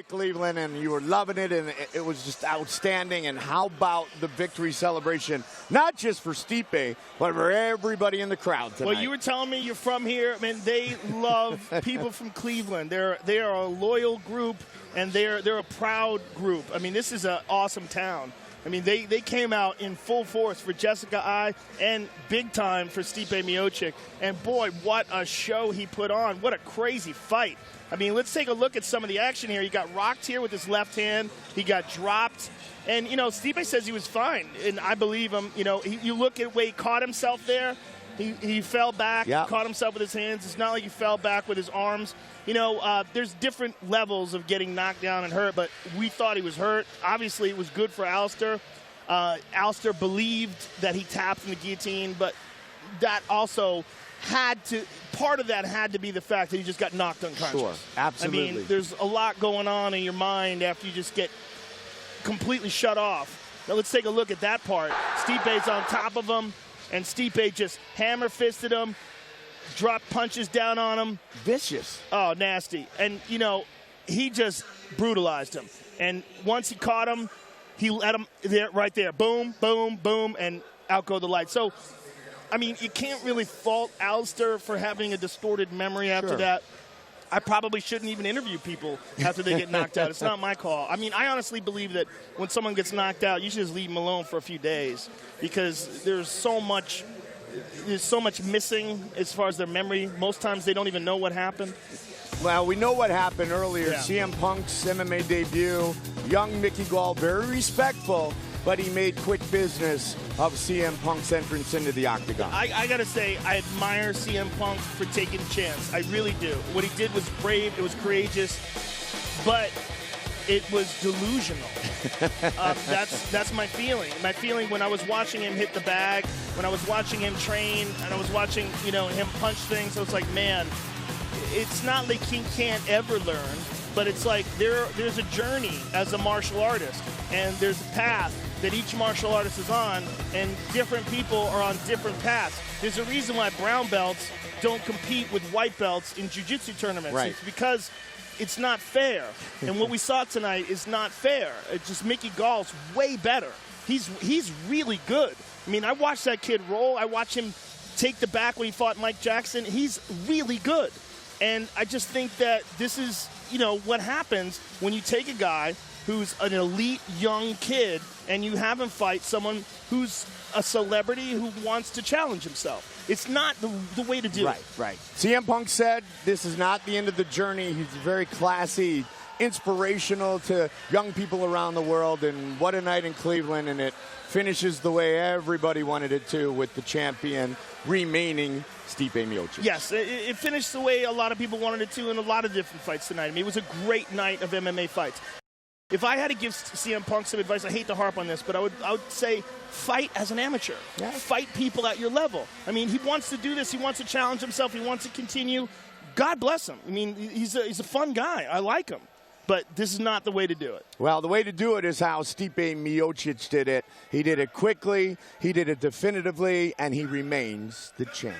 at Cleveland, and you were loving it, and it was just outstanding. And how about the victory celebration, not just for Stipe, but for everybody in the crowd tonight? Well, you were telling me you're from here. I mean, they love people from Cleveland. They are a loyal group, and they're a proud group. I mean, this is an awesome town. I mean, they came out in full force for Jessica I and big time for Stipe Miocic. And, boy, what a show he put on. What a crazy fight. I mean, let's take a look at some of the action here. He got rocked here with his left hand. He got dropped. And, you know, Stipe says he was fine, and I believe him. You know, you look at where he caught himself there. He fell back, caught himself with his hands. It's not like he fell back with his arms. You know, there's different levels of getting knocked down and hurt, but we thought he was hurt. Obviously, it was good for Alistair. Alistair believed that he tapped in the guillotine, but that also part of that had to be the fact that he just got knocked unconscious. Sure, absolutely. I mean, there's a lot going on in your mind after you just get completely shut off. Now let's take a look at that part. Stipe's on top of him, and Stipe just hammer-fisted him, dropped punches down on him. Vicious. Oh, nasty. And, you know, he just brutalized him. And once he caught him, he let him there, right there. Boom, boom, boom, and out go the lights. So, I mean, you can't really fault Alistair for having a distorted memory after that. I probably shouldn't even interview people after they get knocked out. It's not my call. I mean, I honestly believe that when someone gets knocked out, you should just leave them alone for a few days because there's so much missing as far as their memory. Most times they don't even know what happened. Well, we know what happened earlier. CM Punk's MMA debut. Young Mickey Gall, very respectful, but he made quick business of CM Punk's entrance into the octagon. I got to say, I admire CM Punk for taking a chance. I really do. What he did was brave. It was courageous. But it was delusional. That's my feeling. My feeling when I was watching him hit the bag, when I was watching him train, and I was watching, you know, him punch things, I was like, man, it's not like he can't ever learn, but it's like there's a journey as a martial artist, and there's a path that each martial artist is on, and different people are on different paths. There's a reason why brown belts don't compete with white belts in jiu-jitsu tournaments. Right. It's because it's not fair. And what we saw tonight is not fair. It's just Mickey Gall's way better. He's really good. I mean, I watched that kid roll. I watched him take the back when he fought Mike Jackson. He's really good. And I just think that this is, you know, what happens when you take a guy who's an elite young kid and you have him fight someone who's a celebrity who wants to challenge himself. It's not the way to do it. Right. CM Punk said this is not the end of the journey. He's very classy, inspirational to young people around the world, and what a night in Cleveland, and it finishes the way everybody wanted it to, with the champion remaining Stipe Miocic. Yes, it finished the way a lot of people wanted it to in a lot of different fights tonight. I mean, it was a great night of MMA fights. If I had to give CM Punk some advice, I hate to harp on this, but I would say fight as an amateur. Yeah. Fight people at your level. I mean, he wants to do this. He wants to challenge himself. He wants to continue. God bless him. I mean, he's a fun guy. I like him. But this is not the way to do it. Well, the way to do it is how Stipe Miocic did it. He did it quickly, he did it definitively, and he remains the champ.